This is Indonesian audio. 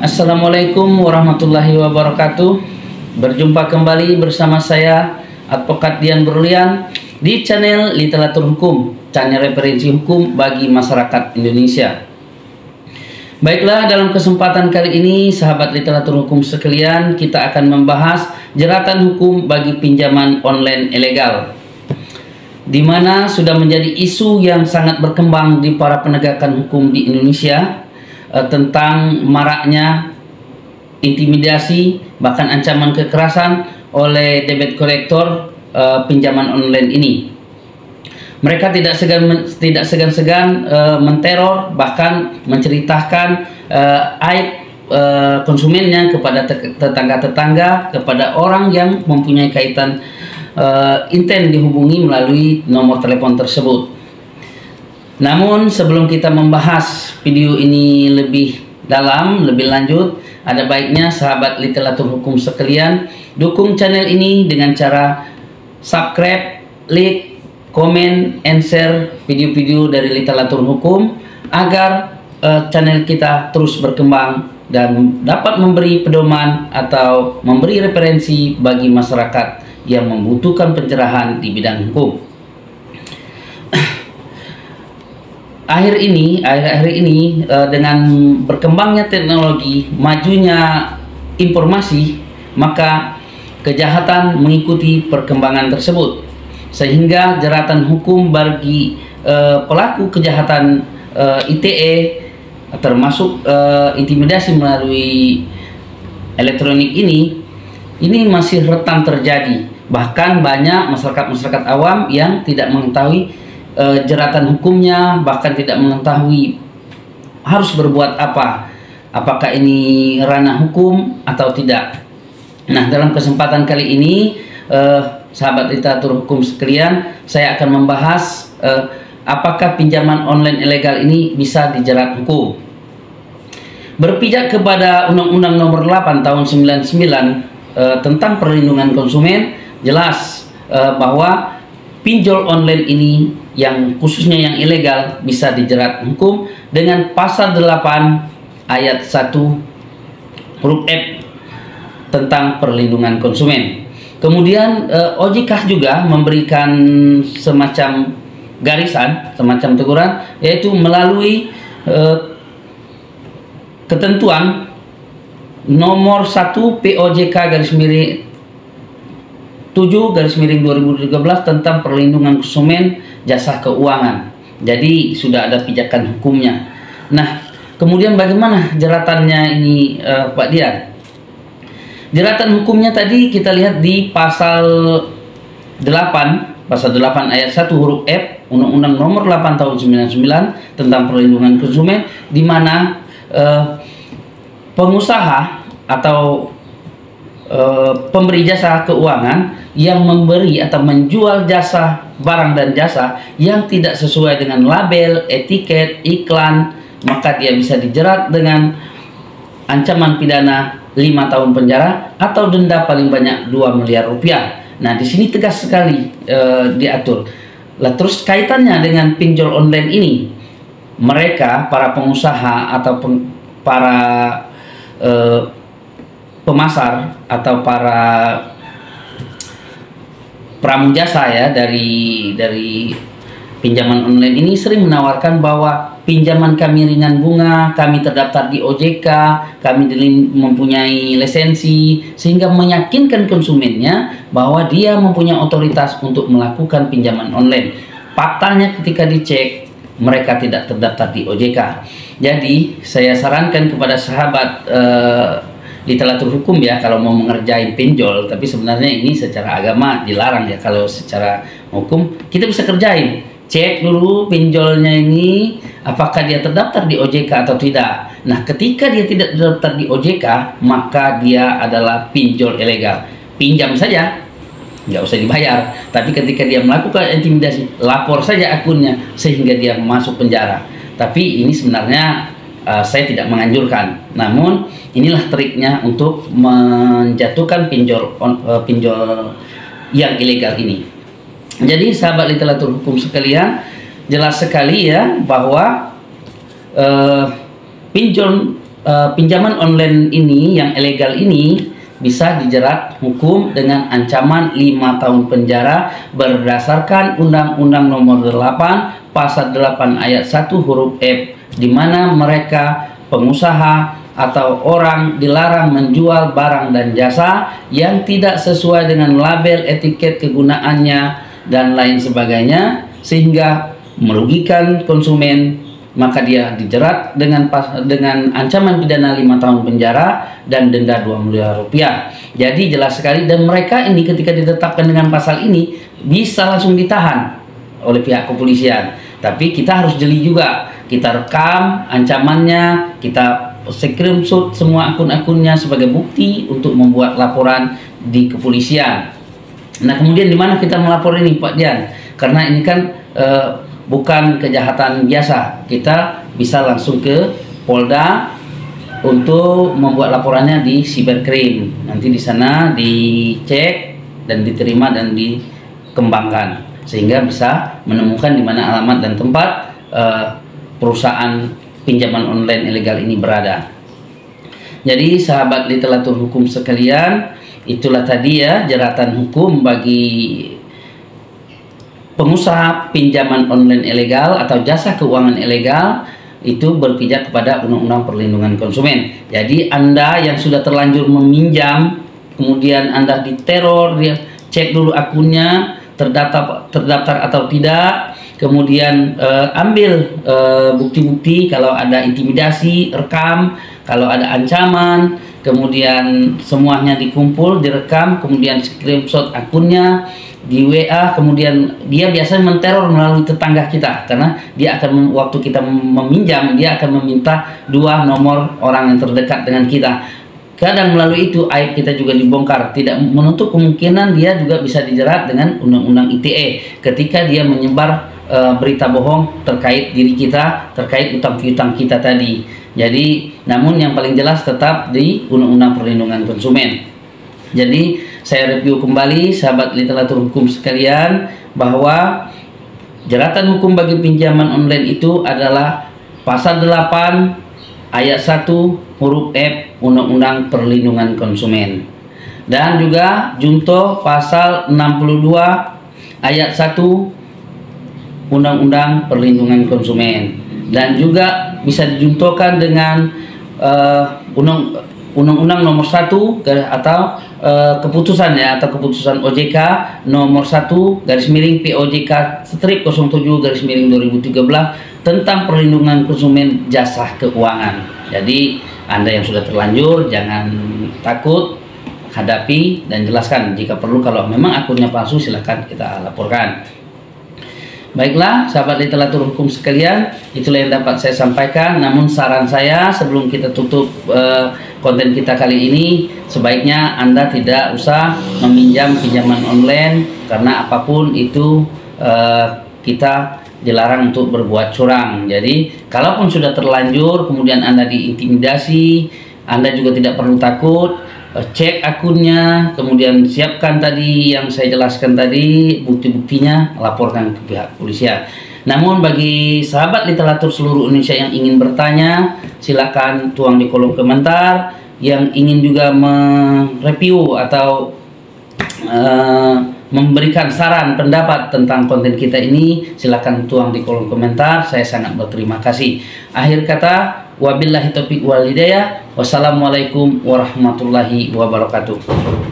Assalamualaikum warahmatullahi wabarakatuh. Berjumpa kembali bersama saya Advokat Dian Berlian di channel Literatur Hukum, channel referensi hukum bagi masyarakat Indonesia. Baiklah, dalam kesempatan kali ini sahabat literatur hukum sekalian, kita akan membahas jeratan hukum bagi pinjaman online ilegal, di mana sudah menjadi isu yang sangat berkembang di para penegakan hukum di Indonesia tentang maraknya intimidasi bahkan ancaman kekerasan oleh debit kolektor pinjaman online ini. Mereka tidak segan-segan menteror, bahkan menceritakan aib konsumennya kepada tetangga-tetangga, kepada orang yang mempunyai kaitan intent dihubungi melalui nomor telepon tersebut. Namun sebelum kita membahas video ini lebih dalam, lebih lanjut, ada baiknya sahabat literatur hukum sekalian dukung channel ini dengan cara subscribe, like, komen, and share video-video dari literatur hukum agar channel kita terus berkembang dan dapat memberi pedoman atau memberi referensi bagi masyarakat yang membutuhkan pencerahan di bidang hukum. Akhir-akhir ini dengan berkembangnya teknologi, majunya informasi, maka kejahatan mengikuti perkembangan tersebut, sehingga jeratan hukum bagi pelaku kejahatan ITE termasuk intimidasi melalui elektronik ini masih rentan terjadi. Bahkan banyak masyarakat awam yang tidak mengetahui jeratan hukumnya, bahkan tidak mengetahui harus berbuat apa, apakah ini ranah hukum atau tidak. Nah, dalam kesempatan kali ini sahabat literatur hukum sekalian, saya akan membahas apakah pinjaman online ilegal ini bisa dijerat hukum. Berpijak kepada Undang-Undang Nomor 8 Tahun 99 tentang perlindungan konsumen, jelas bahwa pinjol online ini yang khususnya yang ilegal bisa dijerat hukum dengan pasal 8 ayat 1 huruf F tentang perlindungan konsumen. Kemudian OJK juga memberikan semacam garisan, semacam teguran, yaitu melalui ketentuan nomor 1 POJK /7/2013 tentang perlindungan konsumen jasa keuangan. Jadi sudah ada pijakan hukumnya. Nah, kemudian bagaimana jeratannya ini Pak Dian? Jeratan hukumnya tadi kita lihat di pasal 8 ayat 1 huruf F Undang-Undang Nomor 8 Tahun 99 tentang perlindungan konsumen, di mana pengusaha atau pemberi jasa keuangan yang memberi atau menjual jasa barang dan jasa yang tidak sesuai dengan label, etiket, iklan, maka dia bisa dijerat dengan ancaman pidana 5 tahun penjara atau denda paling banyak 2 miliar rupiah. Nah, di sini tegas sekali diatur. Lah, terus kaitannya dengan pinjol online ini, mereka para pengusaha atau para pemasar atau para pramujasa ya dari pinjaman online ini sering menawarkan bahwa pinjaman kami ringan bunga, kami terdaftar di OJK, kami mempunyai lisensi, sehingga meyakinkan konsumennya bahwa dia mempunyai otoritas untuk melakukan pinjaman online. Faktanya ketika dicek, mereka tidak terdaftar di OJK. Jadi saya sarankan kepada sahabat literatur hukum ya, kalau mau mengerjain pinjol, tapi sebenarnya ini secara agama dilarang ya. Kalau secara hukum kita bisa kerjain, cek dulu pinjolnya ini apakah dia terdaftar di OJK atau tidak. Nah, ketika dia tidak terdaftar di OJK, maka dia adalah pinjol ilegal. Pinjam saja, nggak usah dibayar, tapi ketika dia melakukan intimidasi, lapor saja akunnya sehingga dia masuk penjara. Tapi ini sebenarnya saya tidak menganjurkan. Namun inilah triknya untuk menjatuhkan pinjol yang ilegal ini. Jadi sahabat literatur hukum sekalian, jelas sekali ya bahwa pinjol pinjaman online ini yang ilegal ini bisa dijerat hukum dengan ancaman 5 tahun penjara berdasarkan Undang-Undang Nomor 8 Pasal 8 Ayat 1 huruf F, di mana mereka pengusaha atau orang dilarang menjual barang dan jasa yang tidak sesuai dengan label etiket kegunaannya dan lain sebagainya sehingga merugikan konsumen, maka dia dijerat dengan ancaman pidana 5 tahun penjara dan denda 2 miliar rupiah. Jadi jelas sekali, dan mereka ini ketika ditetapkan dengan pasal ini bisa langsung ditahan oleh pihak kepolisian. Tapi kita harus jeli juga, kita rekam ancamannya, kita screenshot semua akun-akunnya sebagai bukti untuk membuat laporan di kepolisian. Nah, kemudian di mana kita melapor ini, Pak Dian? Karena ini kan bukan kejahatan biasa, kita bisa langsung ke Polda untuk membuat laporannya di cybercrime. Nanti di sana dicek dan diterima dan dikembangkan sehingga bisa menemukan di mana alamat dan tempat perusahaan pinjaman online ilegal ini berada. Jadi sahabat literatur hukum sekalian, itulah tadi ya jeratan hukum bagi pengusaha pinjaman online ilegal atau jasa keuangan ilegal itu berpijak kepada Undang-Undang Perlindungan Konsumen. Jadi Anda yang sudah terlanjur meminjam, kemudian Anda diteror, dia cek dulu akunnya terdaftar atau tidak, kemudian ambil bukti-bukti kalau ada intimidasi, rekam, kalau ada ancaman, kemudian semuanya dikumpul, direkam, kemudian screenshot akunnya di WA, kemudian dia biasanya menteror melalui tetangga kita karena dia akan waktu kita meminjam dia akan meminta 2 nomor orang yang terdekat dengan kita. Kadang melalui itu aib kita juga dibongkar, tidak menutup kemungkinan dia juga bisa dijerat dengan Undang-Undang ITE ketika dia menyebar berita bohong terkait diri kita, terkait utang piutang kita tadi. Jadi namun yang paling jelas tetap di Undang-Undang Perlindungan Konsumen. Jadi saya review kembali sahabat literatur hukum sekalian bahwa jeratan hukum bagi pinjaman online itu adalah pasal 8 ayat 1 huruf F Undang-Undang Perlindungan Konsumen, dan juga junto pasal 62 ayat 1 Undang-Undang Perlindungan Konsumen, dan juga bisa dijuntokan dengan Undang-Undang Nomor 1 atau keputusan ya, atau keputusan OJK Nomor 1 POJK strip 07/2013 tentang perlindungan konsumen jasa keuangan. Jadi Anda yang sudah terlanjur jangan takut, hadapi dan jelaskan. Jika perlu kalau memang akunnya palsu silahkan kita laporkan. Baiklah sahabat literatur hukum sekalian, itulah yang dapat saya sampaikan. Namun saran saya sebelum kita tutup konten kita kali ini, sebaiknya Anda tidak usah meminjam pinjaman online karena apapun itu kita dilarang untuk berbuat curang. Jadi kalaupun sudah terlanjur kemudian Anda diintimidasi, Anda juga tidak perlu takut. Cek akunnya, kemudian siapkan tadi yang saya jelaskan tadi, bukti-buktinya, laporkan ke pihak kepolisian. Namun bagi sahabat literatur seluruh Indonesia yang ingin bertanya, silakan tuang di kolom komentar. Yang ingin juga mereview atau memberikan saran pendapat tentang konten kita ini, silakan tuang di kolom komentar. Saya sangat berterima kasih. Akhir kata, wabillahi taufiq wal hidayah. Wassalamualaikum warahmatullahi wabarakatuh.